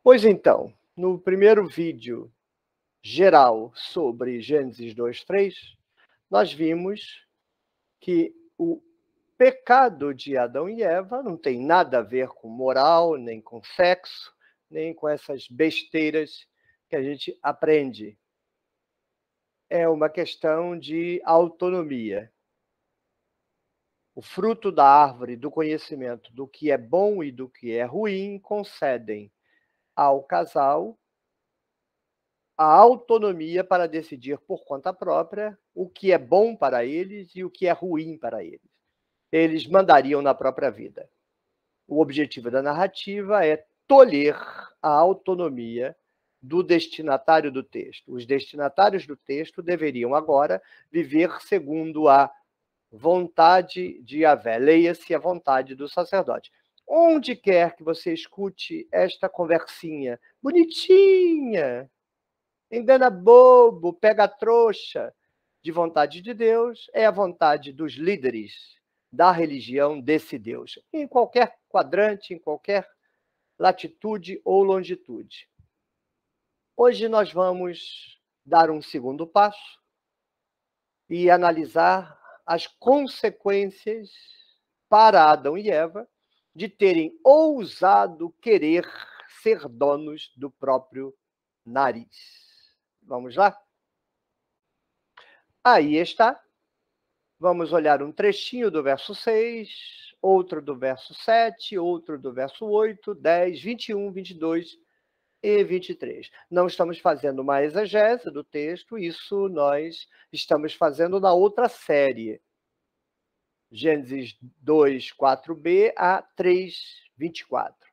Pois então, no primeiro vídeo geral sobre Gênesis 2:3, nós vimos que o pecado de Adão e Eva não tem nada a ver com moral, nem com sexo, nem com essas besteiras que a gente aprende. É uma questão de autonomia. O fruto da árvore do conhecimento do que é bom e do que é ruim concedem ao casal a autonomia para decidir por conta própria o que é bom para eles e o que é ruim para eles. Eles mandariam na própria vida. O objetivo da narrativa é tolher a autonomia do destinatário do texto. Os destinatários do texto deveriam agora viver segundo a vontade de Yahvé. Leia-se a vontade do sacerdote. Onde quer que você escute esta conversinha bonitinha, engana bobo, pega trouxa, de vontade de Deus, é a vontade dos líderes da religião desse Deus, em qualquer quadrante, em qualquer latitude ou longitude. Hoje nós vamos dar um segundo passo e analisar as consequências para Adão e Eva de terem ousado querer ser donos do próprio nariz. Vamos lá? Aí está. Vamos olhar um trechinho do verso 6, outro do verso 7, outro do verso 8, 10, 21, 22 e 23. Não estamos fazendo uma exegese do texto, isso nós estamos fazendo na outra série. Gênesis 2, 4b a 3, 24.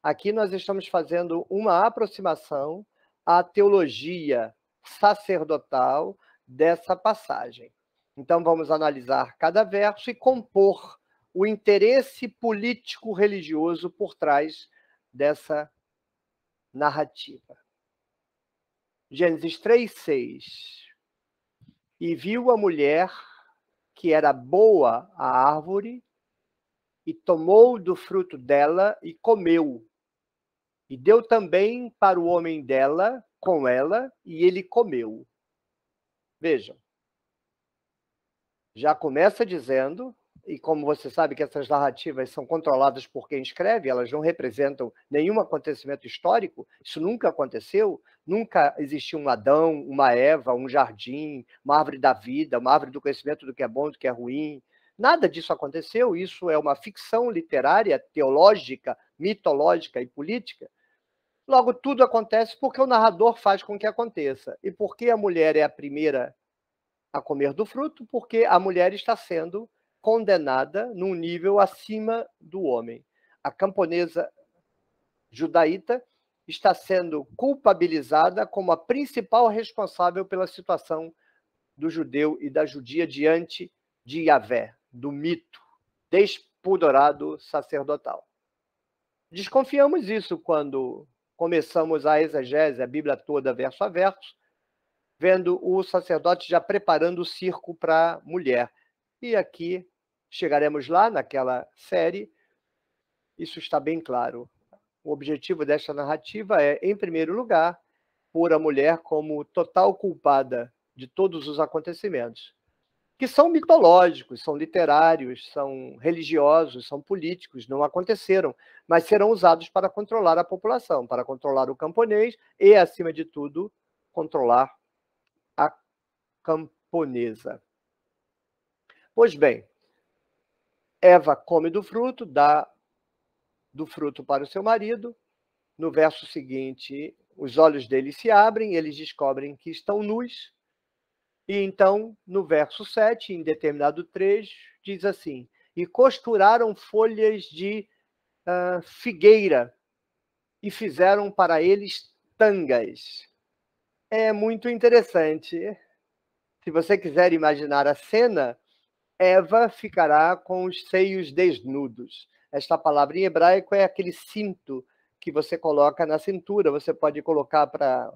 Aqui nós estamos fazendo uma aproximação à teologia sacerdotal dessa passagem. Então, vamos analisar cada verso e compor o interesse político-religioso por trás dessa narrativa. Gênesis 3:6. E viu a mulher que era boa a árvore, e tomou do fruto dela e comeu. E deu também para o homem dela, com ela, e ele comeu. Vejam. Já começa dizendo, e como você sabe que essas narrativas são controladas por quem escreve, elas não representam nenhum acontecimento histórico, isso nunca aconteceu, nunca existiu um Adão, uma Eva, um jardim, uma árvore da vida, uma árvore do conhecimento do que é bom e do que é ruim. Nada disso aconteceu, isso é uma ficção literária, teológica, mitológica e política. Logo, tudo acontece porque o narrador faz com que aconteça. E por que a mulher é a primeira a comer do fruto? Porque a mulher está sendo condenada num nível acima do homem. A camponesa judaíta está sendo culpabilizada como a principal responsável pela situação do judeu e da judia diante de Yahvé, do mito despudorado sacerdotal. Desconfiamos isso quando começamos a exegese, a Bíblia toda, verso a verso, vendo o sacerdote já preparando o circo para a mulher. E aqui, chegaremos lá naquela série, isso está bem claro. O objetivo desta narrativa é, em primeiro lugar, pôr a mulher como total culpada de todos os acontecimentos, que são mitológicos, são literários, são religiosos, são políticos, não aconteceram, mas serão usados para controlar a população, para controlar o camponês e, acima de tudo, controlar a camponesa. Pois bem, Eva come do fruto, dá do fruto para o seu marido. No verso seguinte, os olhos deles se abrem, eles descobrem que estão nus. E então, no verso 7, em determinado trecho, diz assim: e costuraram folhas de figueira e fizeram para eles tangas. É muito interessante. Se você quiser imaginar a cena, Eva ficará com os seios desnudos. Esta palavra em hebraico é aquele cinto que você coloca na cintura, você pode colocar para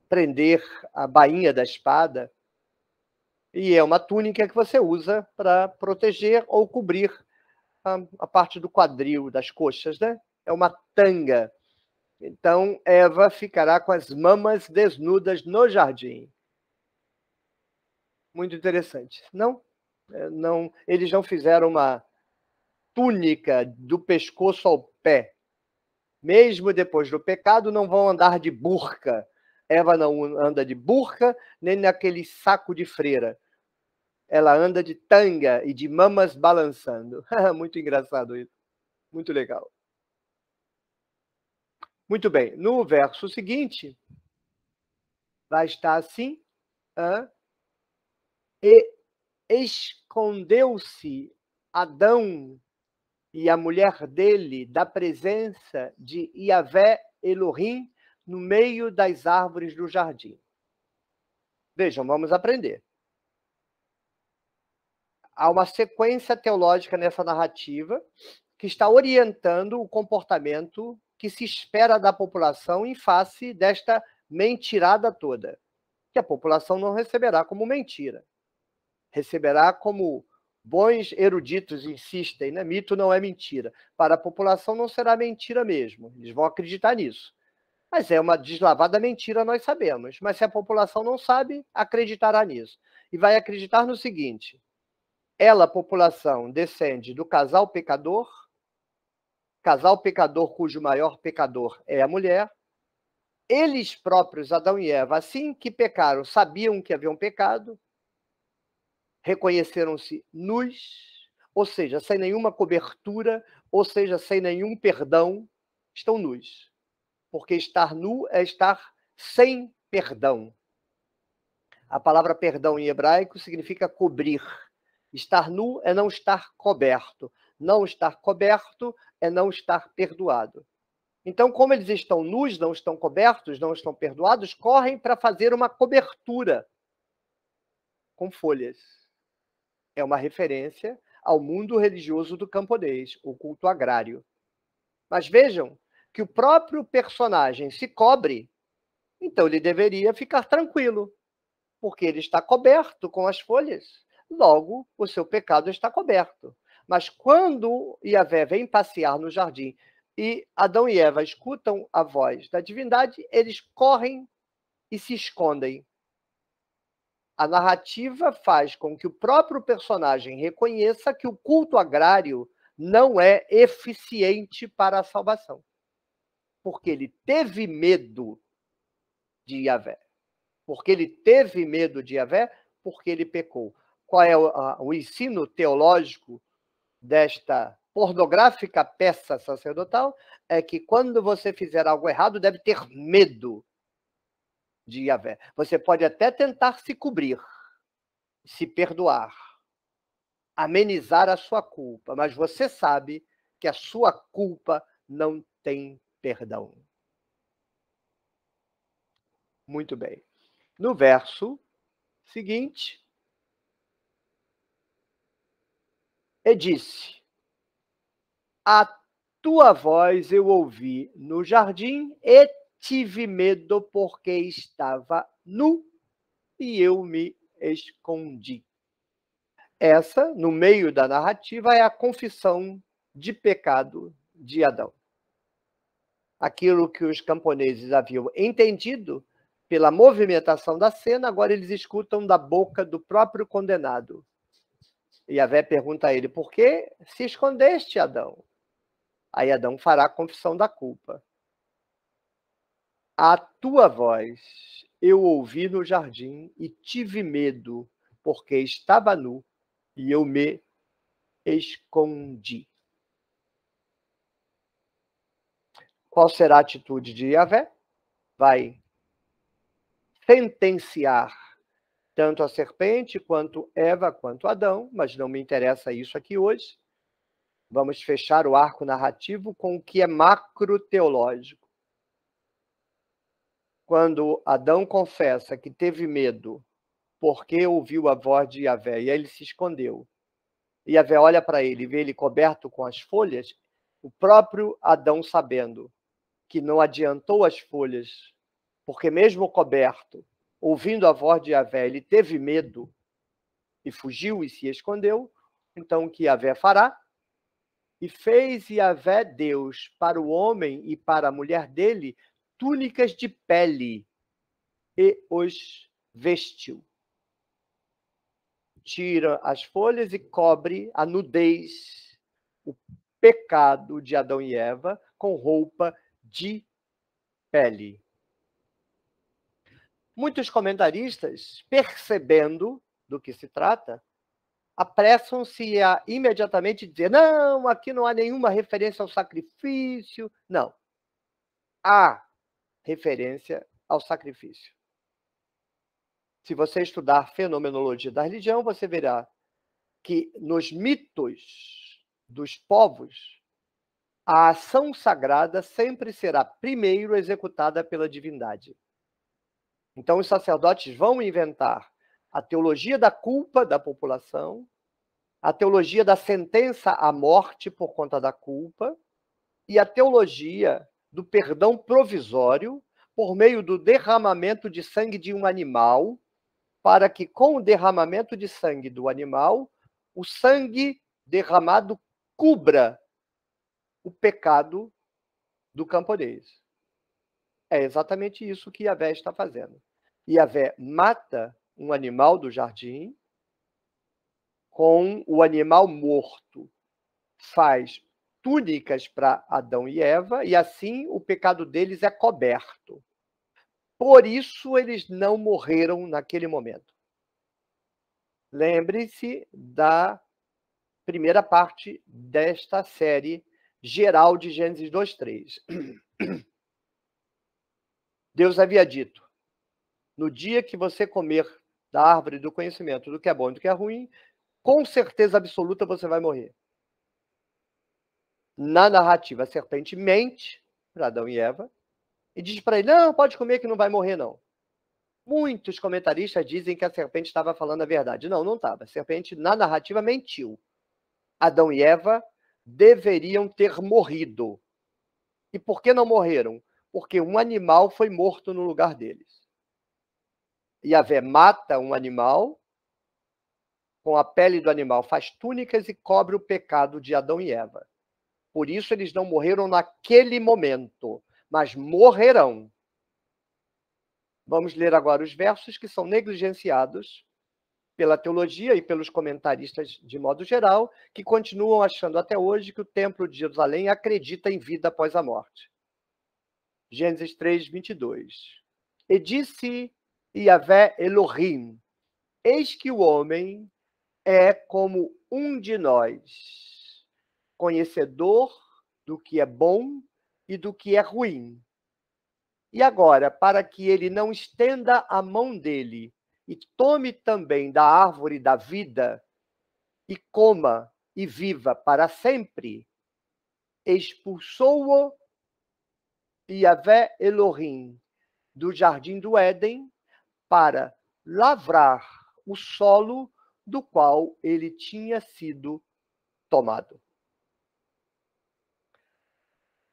prender a bainha da espada. E é uma túnica que você usa para proteger ou cobrir a parte do quadril, das coxas, né? É uma tanga. Então, Eva ficará com as mamas desnudas no jardim. Muito interessante. Não, eles não fizeram uma túnica do pescoço ao pé. Mesmo depois do pecado, não vão andar de burca. Eva não anda de burca, nem naquele saco de freira. Ela anda de tanga e de mamas balançando. Muito engraçado isso. Muito legal. Muito bem. No verso seguinte, vai estar assim. E escondeu-se Adão e a mulher dele da presença de Yahvé Elohim no meio das árvores do jardim. Vejam, vamos aprender. Há uma sequência teológica nessa narrativa que está orientando o comportamento que se espera da população em face desta mentirada toda, que a população não receberá como mentira, receberá como bons eruditos insistem, né? Mito não é mentira. Para a população não será mentira mesmo, eles vão acreditar nisso. Mas é uma deslavada mentira, nós sabemos. Mas se a população não sabe, acreditará nisso. E vai acreditar no seguinte: ela, a população, descende do casal pecador cujo maior pecador é a mulher. Eles próprios, Adão e Eva, assim que pecaram, sabiam que haviam pecado, reconheceram-se nus, ou seja, sem nenhuma cobertura, ou seja, sem nenhum perdão, estão nus. Porque estar nu é estar sem perdão. A palavra perdão em hebraico significa cobrir. Estar nu é não estar coberto. Não estar coberto é não estar perdoado. Então, como eles estão nus, não estão cobertos, não estão perdoados, correm para fazer uma cobertura com folhas. É uma referência ao mundo religioso do camponês, o culto agrário. Mas vejam que o próprio personagem se cobre, então ele deveria ficar tranquilo, porque ele está coberto com as folhas. Logo, o seu pecado está coberto. Mas quando Yahvé vem passear no jardim e Adão e Eva escutam a voz da divindade, eles correm e se escondem. A narrativa faz com que o próprio personagem reconheça que o culto agrário não é eficiente para a salvação, porque ele teve medo de Yahvé. Porque ele teve medo de Yahvé, porque ele pecou. Qual é o ensino teológico desta pornográfica peça sacerdotal? É que quando você fizer algo errado, deve ter medo de Yahvé. Você pode até tentar se cobrir, se perdoar, amenizar a sua culpa, mas você sabe que a sua culpa não tem perdão. Muito bem. No verso seguinte, e disse: a tua voz eu ouvi no jardim e tive medo porque estava nu e eu me escondi. Essa, no meio da narrativa, é a confissão de pecado de Adão. Aquilo que os camponeses haviam entendido pela movimentação da cena, agora eles escutam da boca do próprio condenado. E Yahvé pergunta a ele: por que se escondeste, Adão? Aí Adão fará a confissão da culpa. A tua voz eu ouvi no jardim e tive medo, porque estava nu e eu me escondi. Qual será a atitude de Yahvé? Vai sentenciar tanto a serpente, quanto Eva, quanto Adão, mas não me interessa isso aqui hoje. Vamos fechar o arco narrativo com o que é macroteológico. Quando Adão confessa que teve medo porque ouviu a voz de Yahvé e aí ele se escondeu, e Yahvé olha para ele e vê ele coberto com as folhas, o próprio Adão, sabendo que não adiantou as folhas, porque mesmo coberto, ouvindo a voz de Yahvé, ele teve medo e fugiu e se escondeu, então o que Yahvé fará? E fez Yahvé Deus para o homem e para a mulher dele túnicas de pele e os vestiu. Tira as folhas e cobre a nudez, o pecado de Adão e Eva, com roupa de pele. Muitos comentaristas, percebendo do que se trata, apressam-se a imediatamente dizer: não, aqui não há nenhuma referência ao sacrifício. Não. Há referência ao sacrifício. Se você estudar fenomenologia da religião, você verá que nos mitos dos povos, a ação sagrada sempre será primeiro executada pela divindade. Então, os sacerdotes vão inventar a teologia da culpa da população, a teologia da sentença à morte por conta da culpa e a teologia do perdão provisório por meio do derramamento de sangue de um animal, para que, com o derramamento de sangue do animal, o sangue derramado cubra o pecado do camponês. É exatamente isso que Yahvé está fazendo. Yahvé mata um animal do jardim, com o animal morto faz túnicas para Adão e Eva, e assim o pecado deles é coberto. Por isso eles não morreram naquele momento. Lembre-se da primeira parte desta série geral de Gênesis 2:3. Deus havia dito: no dia que você comer da árvore do conhecimento do que é bom e do que é ruim, com certeza absoluta você vai morrer. Na narrativa, a serpente mente para Adão e Eva e diz para ele: não, pode comer que não vai morrer, não. Muitos comentaristas dizem que a serpente estava falando a verdade. Não, não estava. A serpente, na narrativa, mentiu. Adão e Eva deveriam ter morrido. E por que não morreram? Porque um animal foi morto no lugar deles. Yahvé mata um animal, com a pele do animal faz túnicas e cobre o pecado de Adão e Eva. Por isso eles não morreram naquele momento, mas morrerão. Vamos ler agora os versos que são negligenciados pela teologia e pelos comentaristas de modo geral, que continuam achando até hoje que o Templo de Jerusalém acredita em vida após a morte. Gênesis 3:22. E disse Yahvé Elohim: eis que o homem é como um de nós, conhecedor do que é bom e do que é ruim. E agora, para que ele não estenda a mão dele e tome também da árvore da vida e coma e viva para sempre, expulsou-o Yahvé Elohim do jardim do Éden para lavrar o solo do qual ele tinha sido tomado.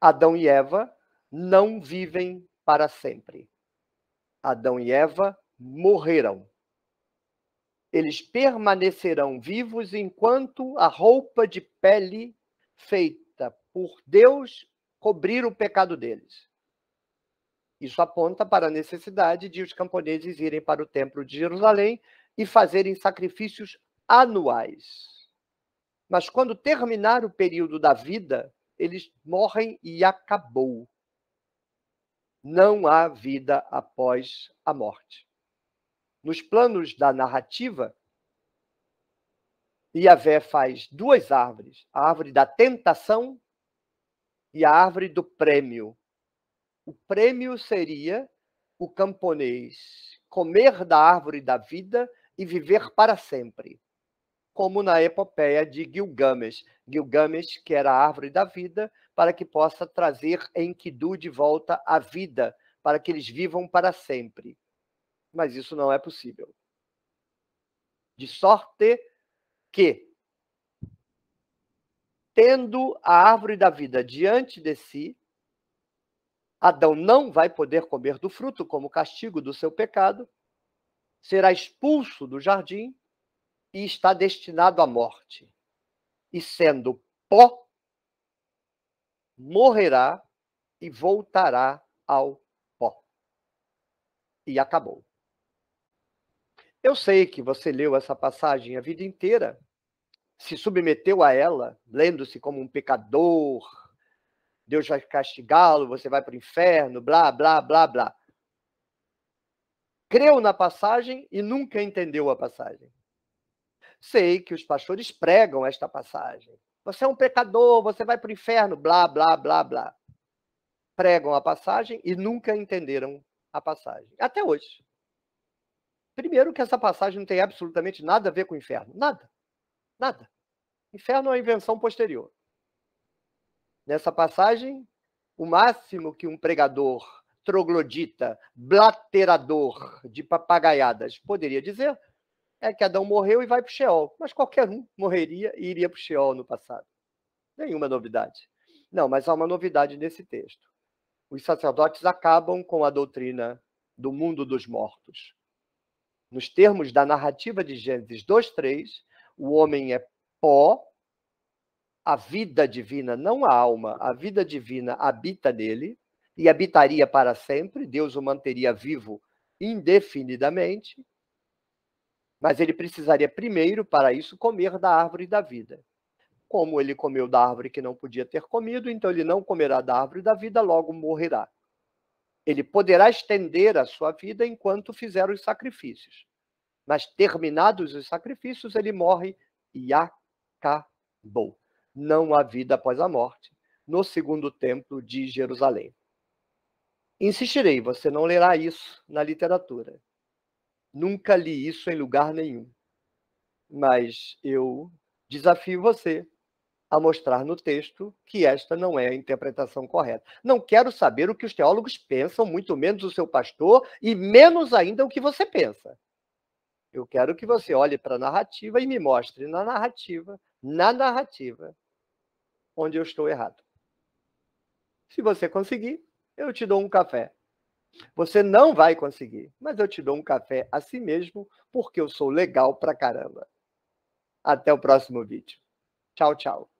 Adão e Eva não vivem para sempre. Adão e Eva morrerão. Eles permanecerão vivos enquanto a roupa de pele feita por Deus cobrir o pecado deles. Isso aponta para a necessidade de os camponeses irem para o Templo de Jerusalém e fazerem sacrifícios anuais. Mas quando terminar o período da vida, eles morrem e acabou. Não há vida após a morte. Nos planos da narrativa, Yahvé faz duas árvores, a árvore da tentação e a árvore do prêmio. O prêmio seria o camponês comer da árvore da vida e viver para sempre, como na epopeia de Gilgamesh. Gilgamesh, que era a árvore da vida, para que possa trazer Enkidu de volta à vida, para que eles vivam para sempre. Mas isso não é possível. De sorte que, tendo a árvore da vida diante de si, Adão não vai poder comer do fruto como castigo do seu pecado, será expulso do jardim e está destinado à morte. E sendo pó, morrerá e voltará ao pó. E acabou. Eu sei que você leu essa passagem a vida inteira, se submeteu a ela, lendo-se como um pecador, Deus vai castigá-lo, você vai para o inferno, blá, blá, blá, blá. Creu na passagem e nunca entendeu a passagem. Sei que os pastores pregam esta passagem. Você é um pecador, você vai para o inferno, blá, blá, blá, blá. Pregam a passagem e nunca entenderam a passagem. Até hoje. Primeiro que essa passagem não tem absolutamente nada a ver com o inferno. Nada. Nada. Inferno é uma invenção posterior. Nessa passagem, o máximo que um pregador troglodita, blaterador de papagaiadas poderia dizer é que Adão morreu e vai para o Sheol. Mas qualquer um morreria e iria para o Sheol no passado. Nenhuma novidade. Não, mas há uma novidade nesse texto. Os sacerdotes acabam com a doutrina do mundo dos mortos. Nos termos da narrativa de Gênesis 2:3, o homem é pó, a vida divina, não a alma, a vida divina habita nele e habitaria para sempre, Deus o manteria vivo indefinidamente, mas ele precisaria primeiro, para isso, comer da árvore da vida. Como ele comeu da árvore que não podia ter comido, então ele não comerá da árvore da vida, logo morrerá. Ele poderá estender a sua vida enquanto fizer os sacrifícios. Mas terminados os sacrifícios, ele morre e acabou. Não há vida após a morte, no segundo templo de Jerusalém. Insistirei, você não lerá isso na literatura. Nunca li isso em lugar nenhum. Mas eu desafio você a mostrar no texto que esta não é a interpretação correta. Não quero saber o que os teólogos pensam, muito menos o seu pastor, e menos ainda o que você pensa. Eu quero que você olhe para a narrativa e me mostre na narrativa, onde eu estou errado. Se você conseguir, eu te dou um café. Você não vai conseguir, mas eu te dou um café a si mesmo, porque eu sou legal pra caramba. Até o próximo vídeo. Tchau, tchau.